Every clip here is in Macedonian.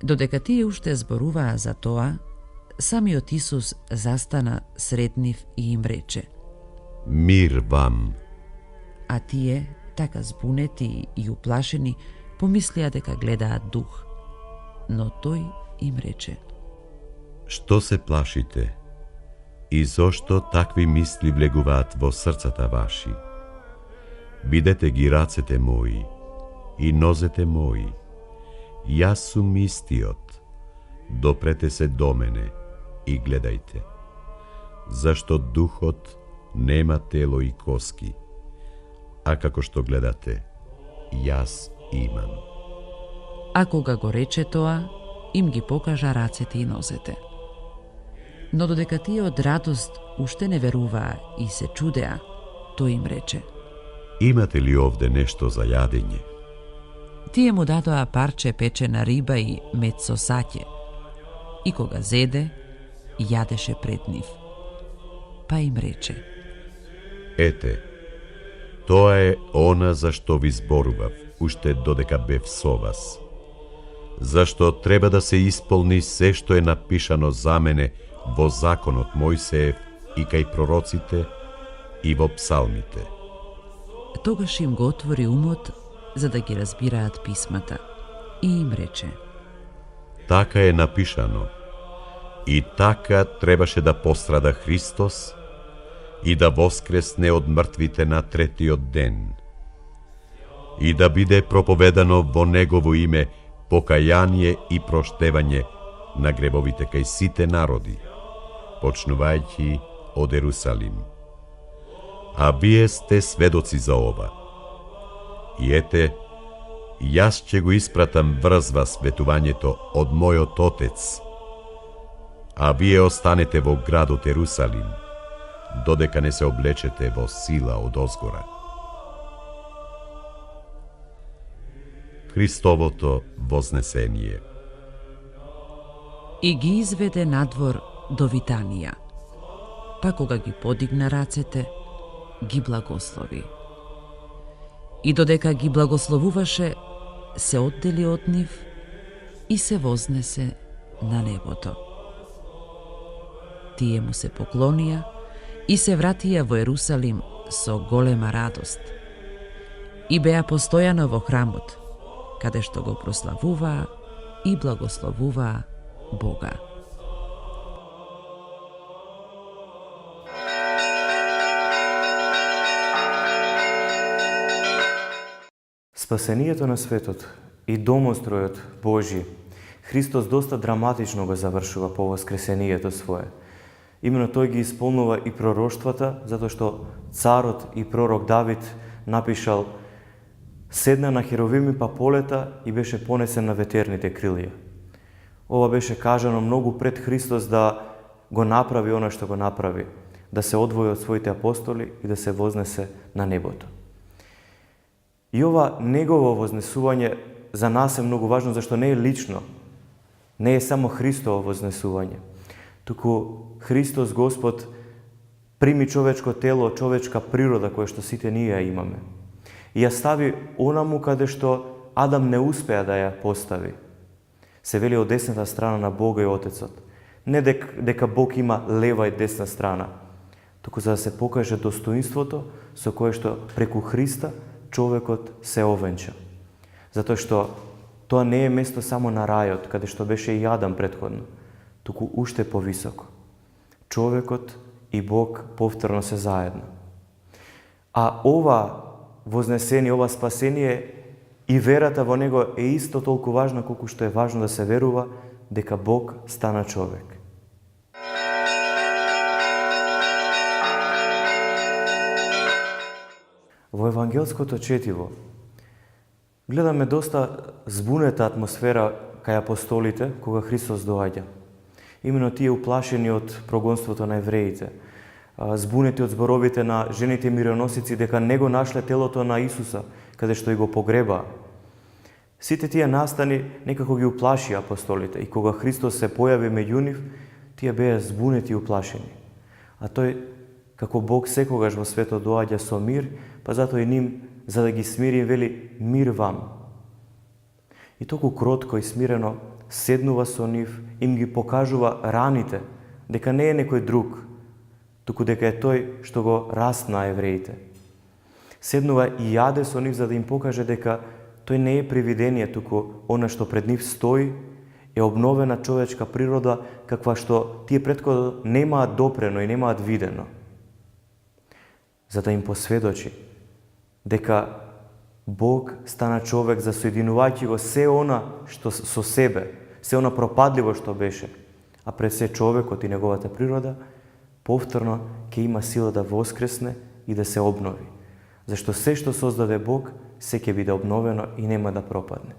Додека тие уште зборуваа за тоа, самиот Исус застана сред нив и им рече: Мир вам. А тие, така збунети и уплашени, помислија дека гледаат дух. Но тој им рече: Што се плашите? И зошто такви мисли влегуваат во срцата ваши? Видете ги рацете мои и нозете мои. Јас сум истиот. Допрете се до мене и гледајте. Зашто духот нема тело и коски, а како што гледате, јас имам. А кога го рече тоа, им ги покажа рацете и нозете. Но додека тие од радост уште не веруваа и се чудеа, тој им рече: Имате ли овде нешто за јадење? Тие му дадоа парче печена риба и мед со саќе. И кога зеде, јадеше пред нив. Па им рече: Ете, тоа е она за што ви зборував, уште додека бев со вас. Зашто треба да се исполни се што е напишано за мене во законот Мојсеев и кај пророците и во псалмите. Тогаш им го отвори умот за да ги разбираат писмата и им рече: Така е напишано. И така требаше да пострада Христос и да воскресне од мртвите на третиот ден. И да биде проповедано во Негово име покаяние и проштевање на гревовите кај сите народи, почнувајќи од Ерусалим. А вие сте сведоци за ова. И ете, јас ќе го испратам врз вас ветувањето од мојот Отец, а вие останете во градот Ерусалим, додека не се облечете во сила од озгора. Христовото вознесение. И ги изведе надвор до Витанија. Па кога ги подигна рацете, ги благослови. И додека ги благословуваше, се оддели од нив и се вознесе на небото. Тие му се поклонија и се вратија во Ерусалим со голема радост. И беа постојано во храмот, каде што го прославуваа и благословуваа Бога. Спасението на светот и домостројот Божи, Христос доста драматично го завршува по воскресението свое. Именно тој ги исполнува и пророштвата, затоа што царот и пророк Давид напишал: седна на херовими па полета и беше понесен на ветерните крилја. Ова беше кажано многу пред Христос да го направи она што го направи, да се одвои од своите апостоли и да се вознесе на небото. И ова негово вознесување за нас е многу важно, зашто не е лично, не е само Христово вознесување, туку Христос Господ прими човечко тело, човечка природа која што сите ние ја имаме. И ја стави онаму каде што Адам не успеа да ја постави. Се вели од десната страна на Бога и Отецот. Не дека Бог има лева и десна страна, туку за да се покаже достоинството со кое што преку Христа човекот се овенча. Затоа што тоа не е место само на рајот, каде што беше и Адам претходно, туку уште повисоко. Човекот и Бог повторно се заедно. А ова вознесение, ова спасение и верата во него е исто толку важна колку што е важно да се верува дека Бог стана човек. Во евангелското четиво гледаме доста збунета атмосфера кај апостолите кога Христос доаѓа. Именно тие уплашени од прогонството на евреите, збунети од зборовите на жените мироносици дека не го нашле телото на Исуса, каде што и го погребаа. Сите тие настани некако ги уплаши апостолите и кога Христос се појави меѓу нив, тие беа збунети и уплашени. А тој, како Бог секогаш во светот доаѓа со мир, па затоа и ним, за да ги смири, вели: мир вам. И толку кротко и смирено седнува со нив, им ги покажува раните, дека не е некој друг, туку дека е тој што го распна евреите. Седнува и јаде со нив за да им покаже дека тој не е привидение, туку она што пред нив стои е обновена човечка природа, каква што тие претходно немаат допрено и немаат видено. За да им посведочи дека Бог стана човек за соединувајќи го се она што со себе, се она пропадливо што беше, а пред се човекот и неговата природа, повторно ќе има сила да воскресне и да се обнови. Зашто се што создаде Бог, се ќе биде обновено и нема да пропадне.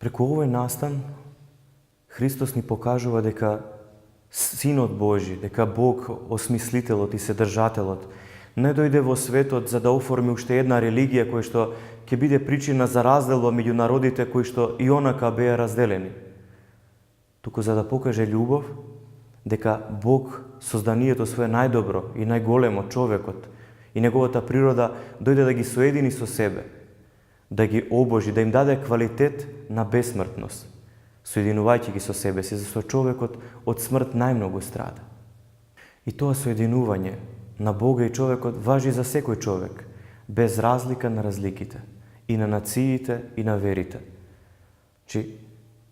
Преку овој настан, Христос ни покажува дека Синот Божи, дека Бог, осмислителот и седржателот, не дојде во светот за да оформи уште една религија која што ќе биде причина за разделба меѓу народите кои што и онака беа разделени. Туку за да покаже љубов, дека Бог, созданието свое најдобро и најголемо, човекот и неговата природа, дојде да ги соедини со себе, да ги обожи, да им даде квалитет на бесмртност, соединувајќи ги со себе си, зашто човекот од смрт најмногу страда. И тоа соединување на Бога и човекот важи за секој човек, без разлика на разликите, и на нациите, и на верите. Чи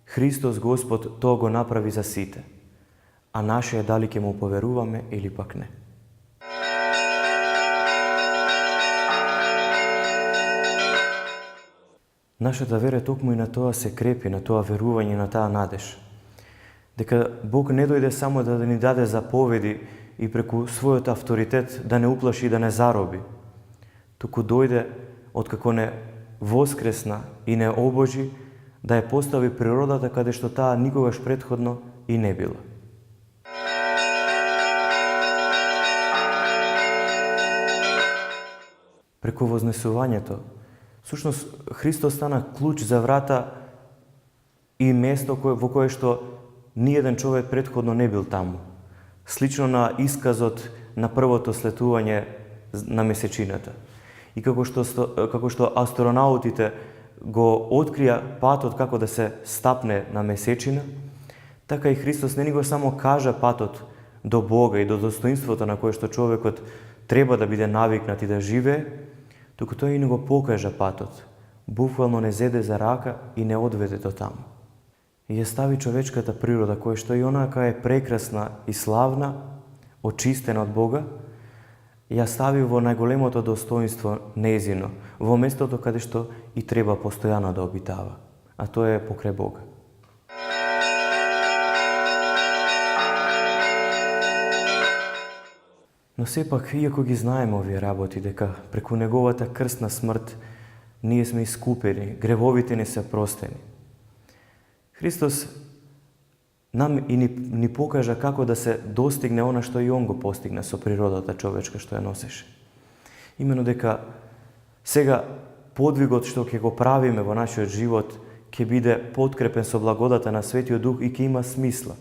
Христос Господ тоа го направи за сите, а наше е дали ќе му поверуваме или пак не. Нашата вера токму и на тоа се крепи, на тоа верување, на таа надеж. Дека Бог не дојде само да ни даде заповеди и преку својот авторитет да не уплаши и да не зароби, туку дојде откако не воскресна и не обожи, да ја постави природата каде што таа никогаш претходно и не била. Преку вознесувањето, всушност Христос стана клуч за врата и место во кое што ниеден човек претходно не бил таму. Слично на исказот на првото слетување на месечината. И како што астронаутите го открија патот како да се стапне на месечина, така и Христос не ни го само кажа патот до Бога и до достоинството на кое што човекот треба да биде навикнат и да живее, туку тој и не го покажа патот, буквално не зеде за рака и не одведе до таму. И ја стави човечката природа, која што и онака е прекрасна и славна, очистена од Бога, ја стави во најголемото достоинство незино, во местото каде што и треба постојано да обитава, а тоа е покрај Бога. Но сепак, иако ги знаеме овие работи, дека преку неговата крстна смрт ние сме искупени, гревовите не се простени, Христос нам и ни покажа како да се достигне она што и Он го постигна со природата човечка што ја носеше. Имено дека сега подвигот што ќе го правиме во нашиот живот ќе биде подкрепен со благодата на Светиот Дух и ќе има смисла.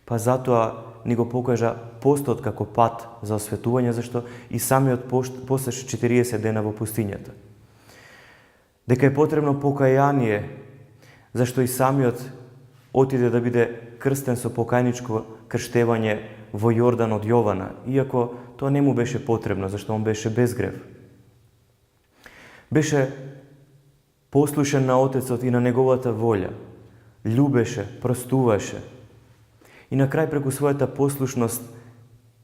Па затоа ни го покажа постот како пат за осветување, зашто и самиот пост постеше 40 дена во пустињата. Дека е потребно покаяние, зашто и самиот отиде да биде крстен со покајничко крштевање во Јордан од Јована, иако тоа не му беше потребно, зашто он беше без грев. Беше послушен на Отецот и на неговата волја, љубеше, простуваше. И на крај преку својата послушност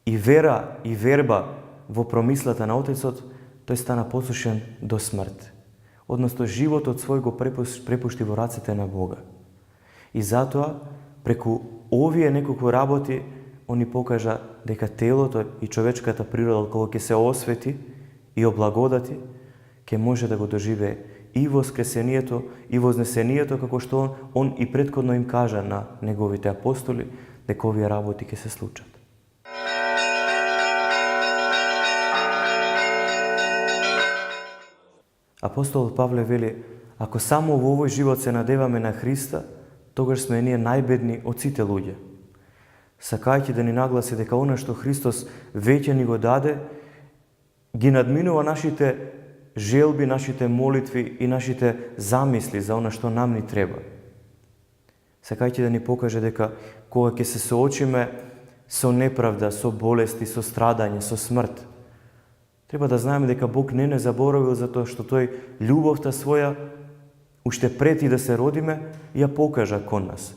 и вера и верба во промислата на Отецот, тој стана послушен до смрт. Односно, животот свој го препушти во рацете на Бога. И затоа, преку овие неколку работи, он ни покажа дека телото и човечката природа, кога ќе се освети и облагодати, ќе може да го доживее и воскресението, и вознесението, како што он и претходно им кажа на неговите апостоли, дека овие работи ќе се случат. Апостолот Павле вели, ако само во овој живот се надеваме на Христа, тогаш сме ние најбедни од сите луѓе. Сакајќи да ни нагласи дека она што Христос веќе ни го даде, ги надминува нашите желби, нашите молитви и нашите замисли за она што нам ни треба. Сакајќи да ни покаже дека кога ќе се соочиме со неправда, со болести, со страдање, со смрт, треба да знаеме дека Бог не заборавил затоа што Тој љубовта своја, уште пред и да се родиме, ја покажа кон нас.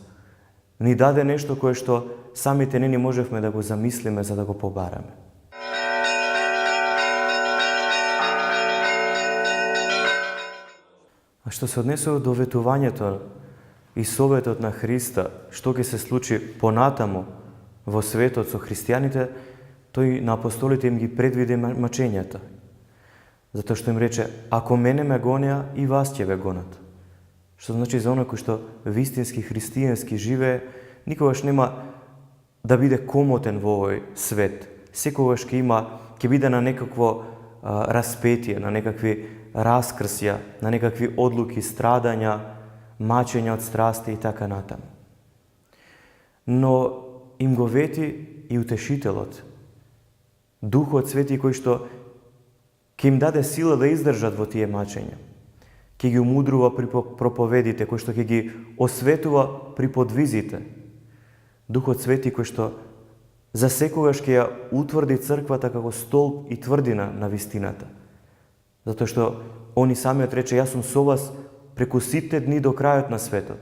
Ни даде нешто кое што самите не ни можевме да го замислиме за да го побараме. А што се однесува до ветувањето и советот на Христа, што ќе се случи понатаму во светот со христијаните, тој на апостолите им ги предвиде мачењата. Затоа што им рече, ако мене ме гонеа, и вас ќе ве гонат. Што значи за оној кој што вистински христијански живее, никогаш нема да биде комотен во овој свет. Секогаш ќе биде на некакво распетие, на некакви раскрсја, на некакви одлуки, страдања, мачења од страсти и така натаму. Но им го вети и утешителот, Духот Свети кој што ќе им даде сила да издржат во тие мачења. Ќе ги умудрува при проповедите, кој што ќе ги осветува при подвизите. Духот Свети кој што за секогаш ќе ја утврди црквата како столб и тврдина на вистината. Затоа што они самиот рече, јас сум со вас преку сите дни до крајот на светот.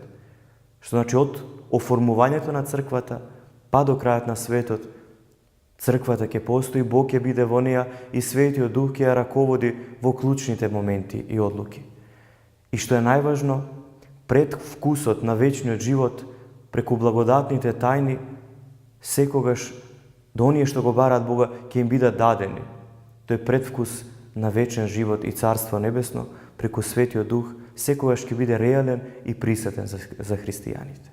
Што значи од оформувањето на црквата па до крајот на светот, црквата ќе постои, Бог ќе биде во неја и Светиот Дух ќе ја раководи во клучните моменти и одлуки. И што е најважно, пред вкусот на вечниот живот, преку благодатните тајни, секогаш до оние што го бараат Бога ќе им бидат дадени. Тој предвкус на вечен живот и Царство Небесно, преку Светиот Дух, секогаш ќе биде реален и присутен за христијаните.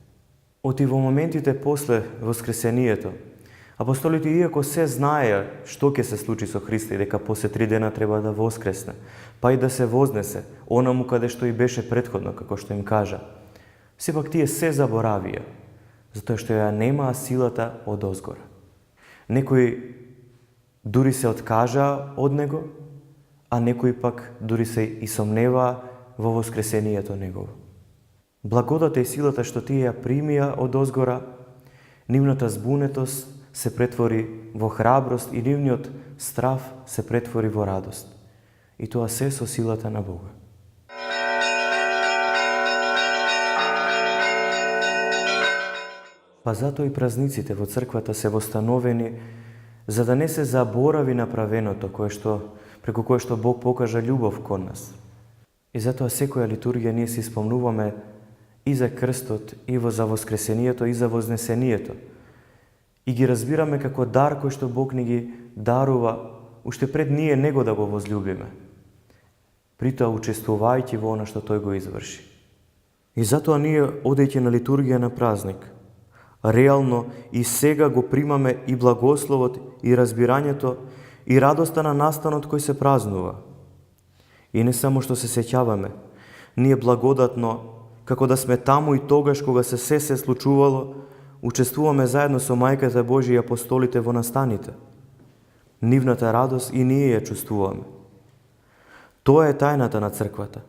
Оти во моментите после воскресението, апостолите, иако се знаеа што ќе се случи со Христа и дека после 3 дена треба да воскресне, па и да се вознесе, онаму каде што и беше претходно, како што им кажа, сепак тие се заборавија, затоа што ја немаа силата од озгора. Некои дури се откажаа од Него, а некои пак дури се и сомневаа во воскресението Негово. Благодата и силата што тие ја примија од озгора, нивната збунетост се претвори во храброст и нивниот страв се претвори во радост. И тоа се со силата на Бога. Па затоа и празниците во црквата се востановени, за да не се заборави направеното преку кое што Бог покажа љубов кон нас. И затоа секоја литургија ние се испомнуваме и за крстот, и за воскресението, и за вознесението. И ги разбираме како дар кој што Бог ни ги дарува, уште пред ние Него да го возлюбиме, притоа учествувајќи во она што Тој го изврши. И затоа ние, одејќи на литургија на празник, реално и сега го примаме и благословот, и разбирањето, и радоста на настанот кој се празнува. И не само што се сеќаваме, ние благодатно, како да сме таму и тогаш кога се случувало, учествуваме заедно со Мајката Божија и апостолите во настаните. Нивната радост и ние ја чувствуваме. Тоа е тајната на црквата.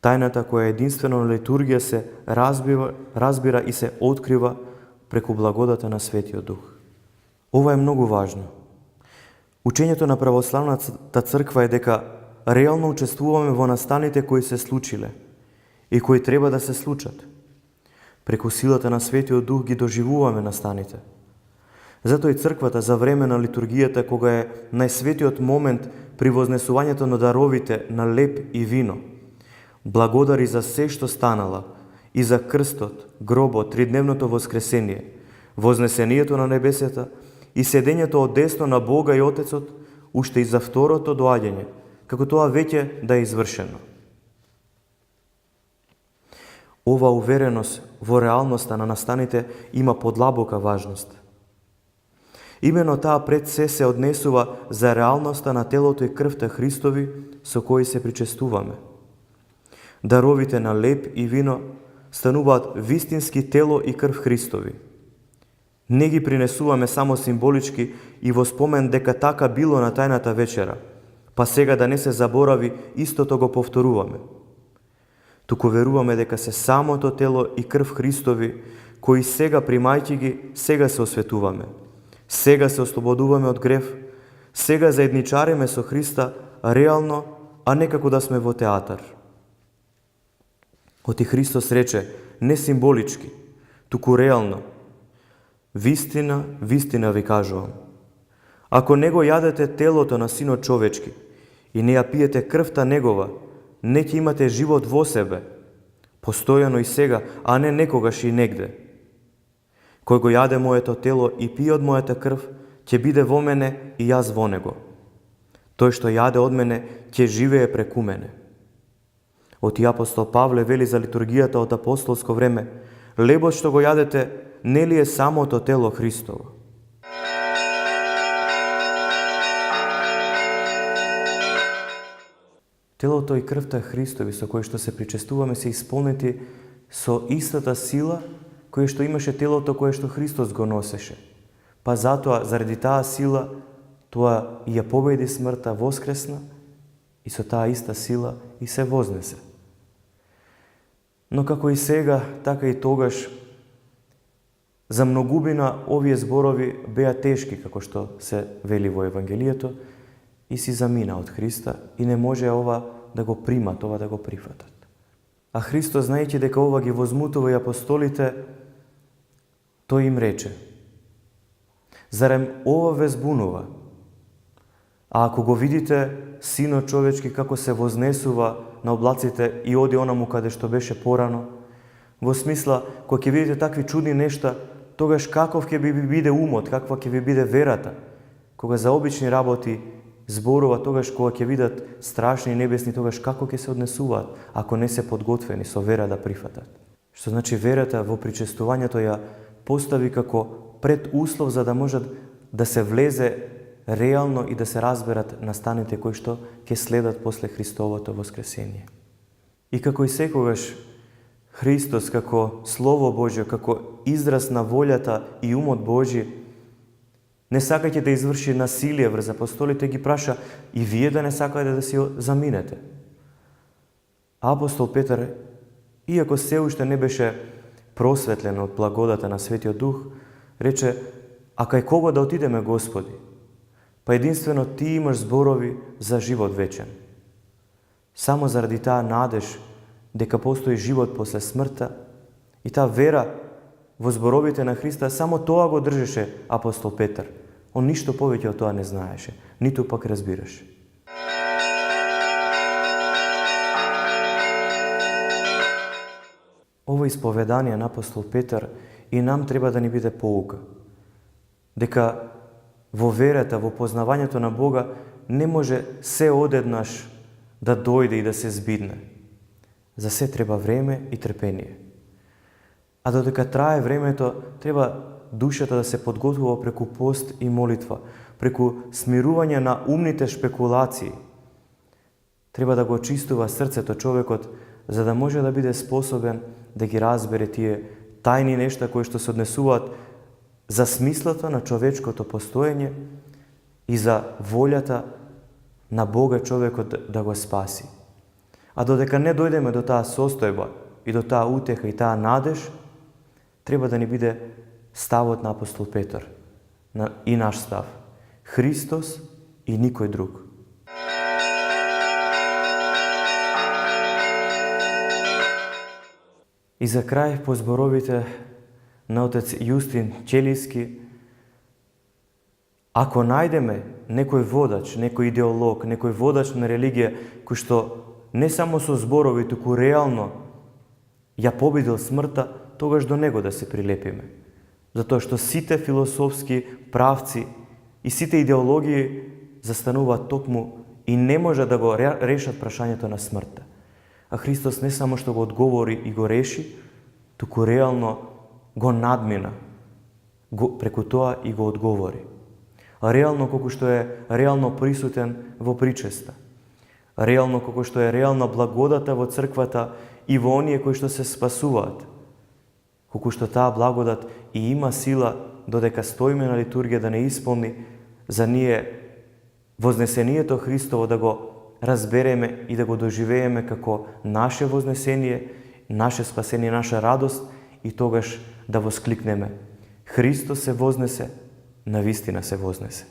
Тајната која единствено на литургија се разбира и се открива преку благодата на Светиот Дух. Ова е многу важно. Учењето на православната црква е дека реално учествуваме во настаните кои се случиле и кои треба да се случат. Преку силата на Светиот Дух ги доживуваме настаните. Затоа и црквата за време на литургијата, кога е најсветиот момент при вознесувањето на даровите на леп и вино, благодари за се што станала, и за крстот, гробот, тридневното воскресение, вознесението на небесата и седењето од десно на Бога и Отецот, уште и за второто доаѓање, како тоа веќе да е извршено. Ова увереност во реалноста на настаните има подлабока важност. Имено таа пред се однесува за реалноста на телото и крвта Христови со кои се причестуваме. Даровите на леп и вино стануваат вистински тело и крв Христови. Не ги принесуваме само символички и во спомен дека така било на тајната вечера, па сега да не се заборави, истото го повторуваме. Туку веруваме дека се самото тело и крв Христови, кои сега примајќи ги, сега се осветуваме. Сега се ослободуваме од грев, сега заедничариме со Христа реално, а не како да сме во театар. Оти Христос рече, не символички, туку реално. Вистина, вистина ви кажувам. Ако не го јадете телото на Синот човечки и не ја пиете крвта Негова, не ќе имате живот во себе, постојано и сега, а не некогаш и негде. Кој го јаде моето тело и пие од мојата крв, ќе биде во мене и јас во него. Тој што јаде од мене, ќе живее преку мене. Оти апостол Павле вели за литургијата од апостолско време, лебот што го јадете, не ли е самото тело Христово? Телото и крвта Христови со кои што се причестуваме се исполнети со истата сила која што имаше телото кое што Христос го носеше. Па затоа, заради таа сила, тоа и ја победи смртта, воскресна и со таа иста сила и се вознесе. Но како и сега, така и тогаш, за многубина овие зборови беа тешки, како што се вели во Евангелието, и си замина од Христа и не може ова да го примат, ова да го прифатат. А Христос, знаејќи дека ова ги возмутува и апостолите, тој им рече, зарем ова ве збунува? А ако го видите Синот човечки како се вознесува на облаците и оди онаму каде што беше порано, во смисла, кога ќе видите такви чудни нешта, тогаш каков ќе ви биде умот, каква ќе ви биде верата, кога за обични работи зборува, тогаш кога ќе видат страшни небесни, тогаш како ќе се однесуваат, ако не се подготвени со вера да прифатат. Што значи верата во причестувањето ја постави како предуслов за да можат да се влезе реално и да се разберат настаните кои што ќе следат после Христовото воскресение. И како и секогаш, Христос како Слово Божјо, како израз на волјата и умот Божји, не сакајќи да изврши насилие врз апостолите, ги праша и вие да не сакате да си заминете. Апостол Петар, иако се уште не беше просветлен од благодата на Светиот Дух, рече, а кај кого да отидеме, Господи? Па единствено Ти имаш зборови за живот вечен. Само заради таа надеж дека постои живот после смртта и таа вера во зборовите на Христа, само тоа го држеше апостол Петар. Он ништо повеќе од тоа не знаеше, ниту пак разбираше. Ова исповедание на апостол Петар и нам треба да ни биде поука. Дека во верата, во познавањето на Бога не може се одеднаш да дојде и да се збидне. За се треба време и трпение. А додека трае времето, треба душата да се подготвува преку пост и молитва, преку смирување на умните шпекулации. Треба да го очистува срцето човекот, за да може да биде способен да ги разбере тие тајни нешта кои што се однесуваат за смислото на човечкото постоење и за волјата на Бога човекот да го спаси. А додека не дојдеме до таа состојба и до таа утеха и таа надеж, треба да ни биде ставот на апостол Петар и наш став. Христос и никој друг. И за крај по зборовите на отец Јустин Челиски, ако најдеме некој водач, некој идеолог, некој водач на религија, кој што не само со зборови, туку реално ја победил смртта, тогаш до него да се прилепиме. Затоа што сите философски правци и сите идеологии застануваат токму и не може да го решат прашањето на смртта. А Христос не само што го одговори и го реши, туку реално го надмина, преку тоа и го одговори. А реално колку што е реално присутен во причеста. Реално колку што е реална благодата во црквата и во оние кои што се спасуваат. Колку што таа благодат и има сила додека стоиме на литургија да не исполни за ние вознесението Христово да го разбереме и да го доживееме како наше вознесение, наше спасение, наша радост и тогаш да воскликнеме: Христос се вознесе, навистина се вознесе.